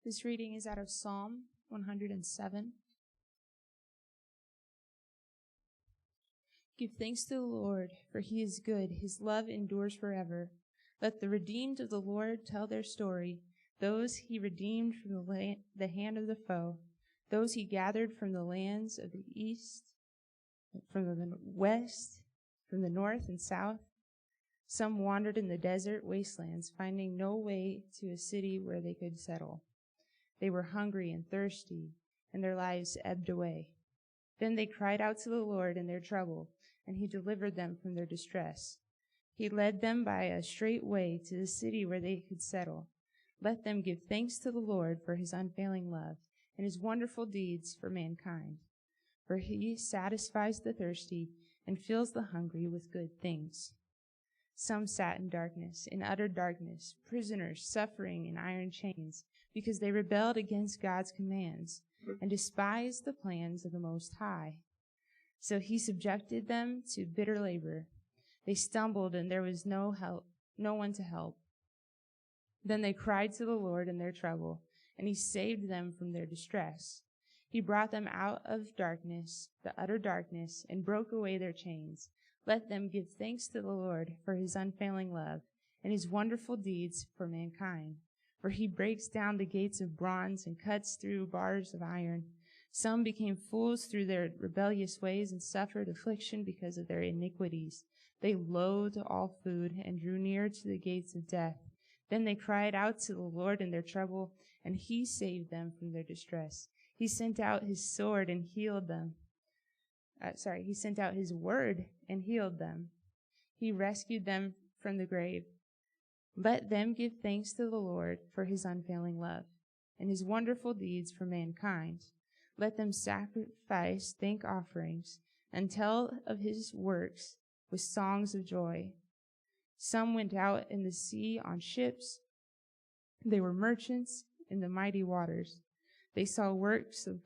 This reading is out of Psalm 107. Give thanks to the Lord, for he is good. His love endures forever. Let the redeemed of the Lord tell their story, those he redeemed from the hand of the foe, those he gathered from the lands of the east, from the west, from the north and south. Some wandered in the desert wastelands, finding no way to a city where they could settle. They were hungry and thirsty, and their lives ebbed away. Then they cried out to the Lord in their trouble, and he delivered them from their distress. He led them by a straight way to the city where they could settle. Let them give thanks to the Lord for his unfailing love and his wonderful deeds for mankind. For he satisfies the thirsty and fills the hungry with good things. Some sat in darkness, in utter darkness, prisoners suffering in iron chains, because they rebelled against God's commands and despised the plans of the Most High. So he subjected them to bitter labor. They stumbled, and there was no one to help. Then they cried to the Lord in their trouble, and he saved them from their distress. He brought them out of darkness, the utter darkness, and broke away their chains. Let them give thanks to the Lord for his unfailing love and his wonderful deeds for mankind. For he breaks down the gates of bronze and cuts through bars of iron. Some became fools through their rebellious ways and suffered affliction because of their iniquities. They loathed all food and drew near to the gates of death. Then they cried out to the Lord in their trouble, and he saved them from their distress. He sent out his sword and healed them. He sent out his word and healed them. He rescued them from the grave. Let them give thanks to the Lord for his unfailing love and his wonderful deeds for mankind. Let them sacrifice thank offerings and tell of his works with songs of joy. Some went out in the sea on ships. They were merchants in the mighty waters. They saw the works of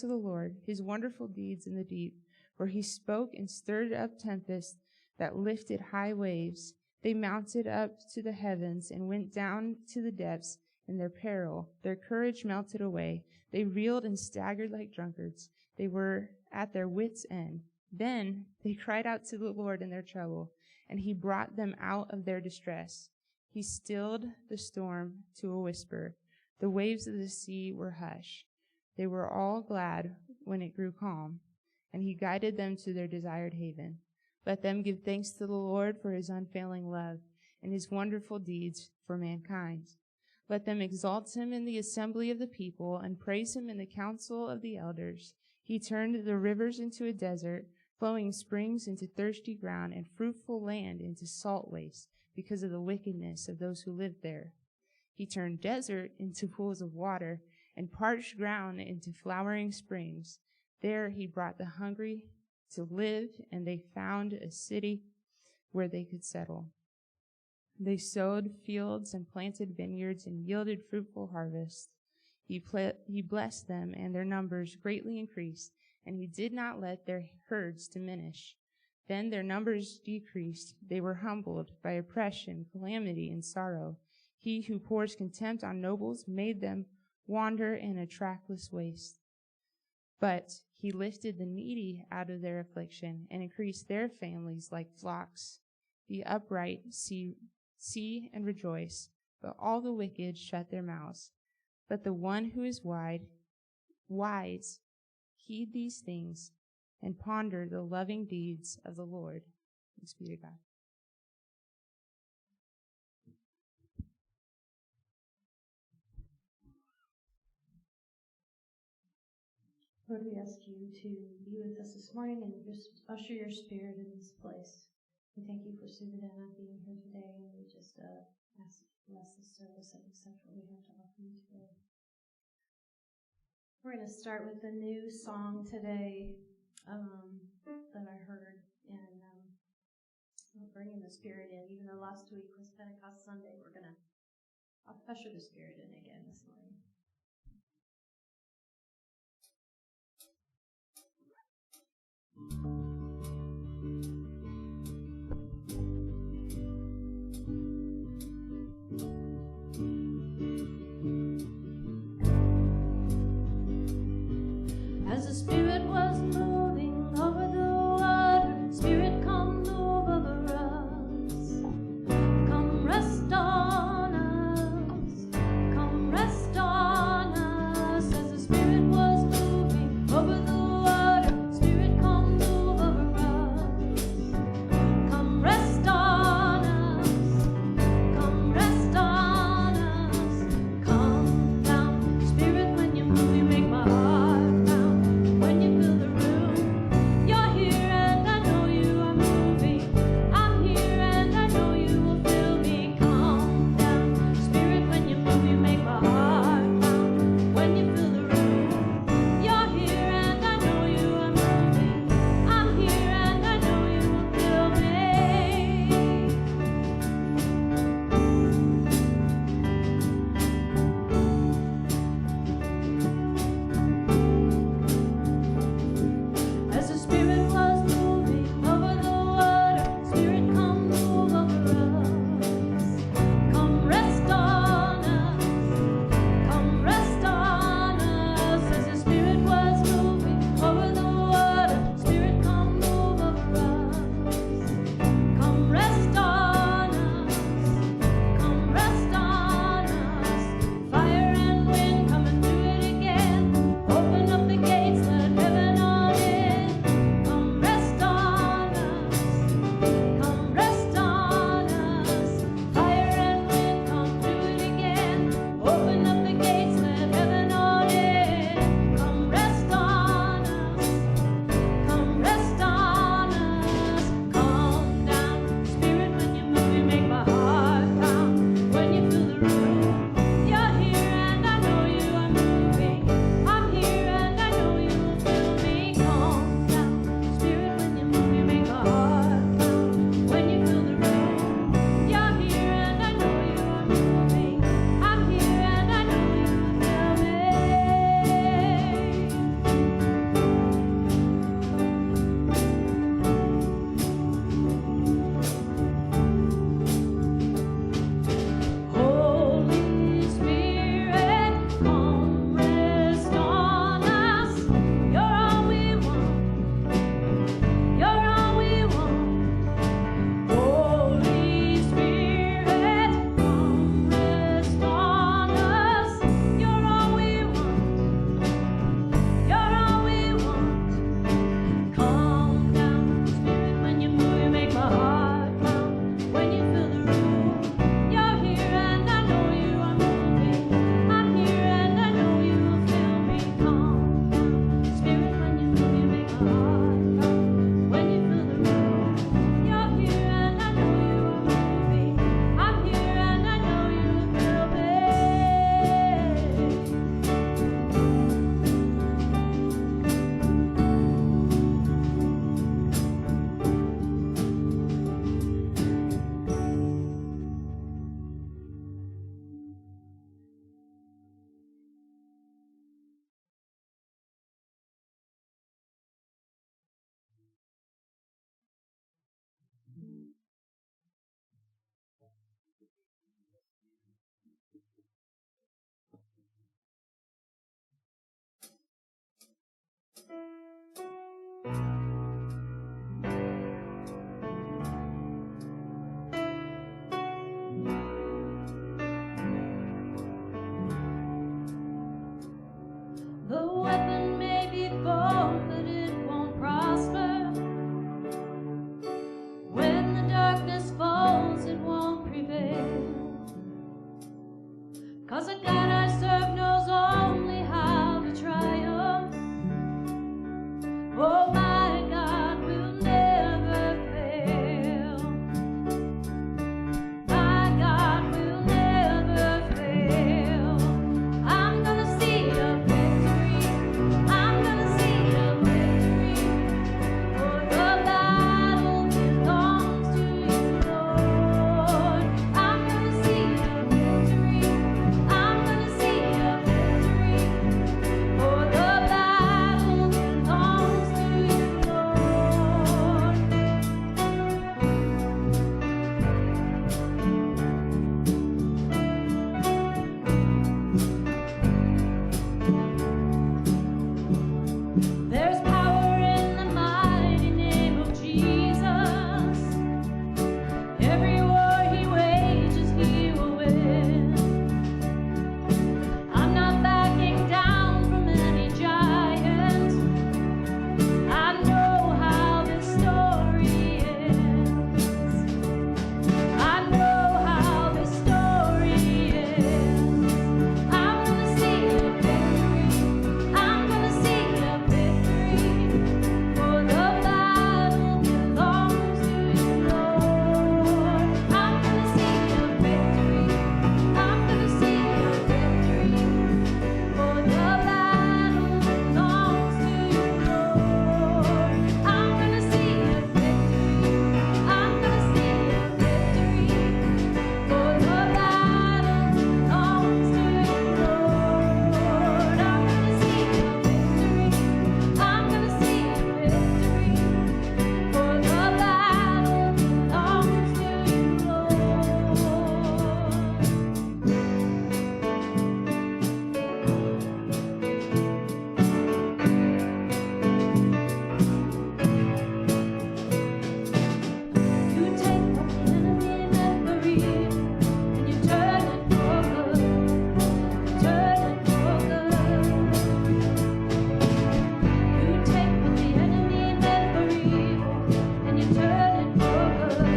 the Lord, his wonderful deeds in the deep, where he spoke and stirred up tempests that lifted high waves. They mounted up to the heavens and went down to the depths in their peril. Their courage melted away. They reeled and staggered like drunkards. They were at their wits' end. Then they cried out to the Lord in their trouble, and he brought them out of their distress. He stilled the storm to a whisper. The waves of the sea were hushed. They were all glad when it grew calm, and he guided them to their desired haven. Let them give thanks to the Lord for his unfailing love and his wonderful deeds for mankind. Let them exalt him in the assembly of the people and praise him in the council of the elders. He turned the rivers into a desert, flowing springs into thirsty ground, and fruitful land into salt wastes because of the wickedness of those who lived there. He turned desert into pools of water and parched ground into flowering springs. There he brought the hungry to live, and they found a city where they could settle. They sowed fields and planted vineyards and yielded fruitful harvests. He blessed them, and their numbers greatly increased, and he did not let their herds diminish. Then their numbers decreased. They were humbled by oppression, calamity, and sorrow. He who pours contempt on nobles made them wander in a trackless waste. But he lifted the needy out of their affliction and increased their families like flocks. The upright see and rejoice, but all the wicked shut their mouths. But the one who is wise, heed these things and ponder the loving deeds of the Lord. Thanks be to God. Lord, we ask you to be with us this morning and just usher your spirit in this place. We thank you for Subhadana being here today, and we just ask you to bless this service and accept what we have to offer you today. We're going to start with a new song today that I heard, and bringing the spirit in. Even though last week was Pentecost Sunday, we're going to usher the spirit in again this morning. The weapon may be formed, but it won't prosper. When the darkness falls, it won't prevail. 'Cause the God I serve knows only how to triumph. Oh, my God will never fail. My God will never fail. I'm gonna see a victory. I'm gonna see a victory. For the battle belongs to you, Lord. I'm gonna see a victory. I'm gonna see a victory. For the battle belongs to you, Lord. There's power in the mighty name of Jesus. Every war he wages, he will win. I'm not backing down from any giant. I know how this story ends. I know how this story ends. I'm gonna see a victory. I'm gonna see a victory. For the battle belongs to you, Lord. I'm gonna see a victory. I'm gonna see a victory. For the battle belongs to you, Lord. I'm gonna see a victory. I'm gonna see a victory. For the battle belongs to you, Lord. I'm gonna see a victory. I'm gonna see a victory. For the battle belongs to you, You take what the enemy meant for evil, and you turn it for good. Turn it for good. You take what the enemy meant for evil, and you turn it for good.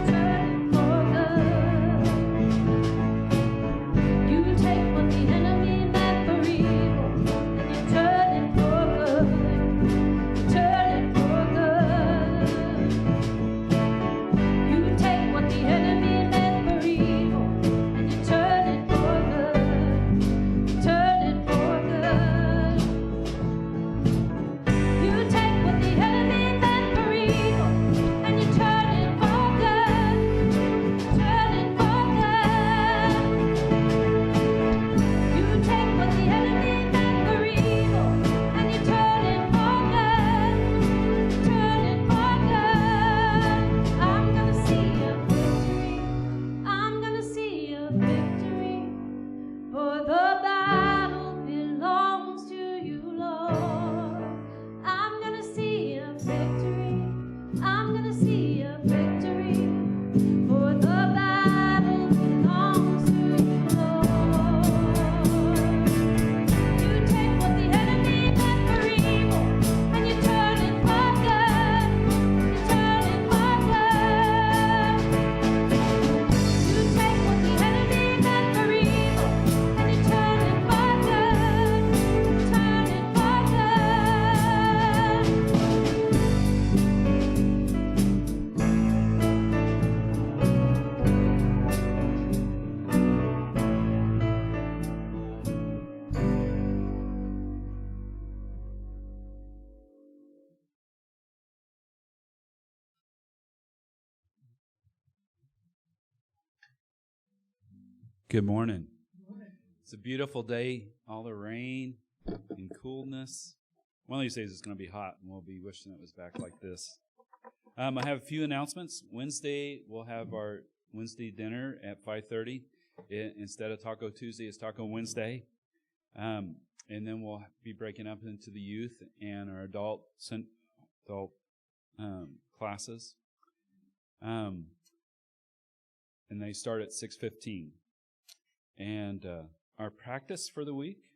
Turn it for good. You take what the enemy meant for evil, and you turn it for good. Turn it for good. You take what the enemy meant for evil, and you turn it for good. Turn it for good. You take what the enemy meant for evil, and you turn it for good. Turn it for good. You take what the enemy meant for evil, and you turn it for good. Turn it for good. I'm gonna see a victory. I'm gonna see a victory. For the battle belongs to you, Lord. I'm gonna see a victory. I'm gonna see a victory. For the battle belongs to you, Lord. You take what the enemy meant for evil, and you turn it for good. You turn it for good. You take what the enemy meant for evil, and you turn it for good. Turn it for Good morning. It's a beautiful day, all the rain and coolness. One of these days it's going to be hot, and we'll be wishing it was back like this. I have a few announcements. Wednesday, we'll have our Wednesday dinner at 5:30. Instead of Taco Tuesday, it's Taco Wednesday. and then we'll be breaking up into the youth and our adult classes. And they start at 6:15. And our practice for the week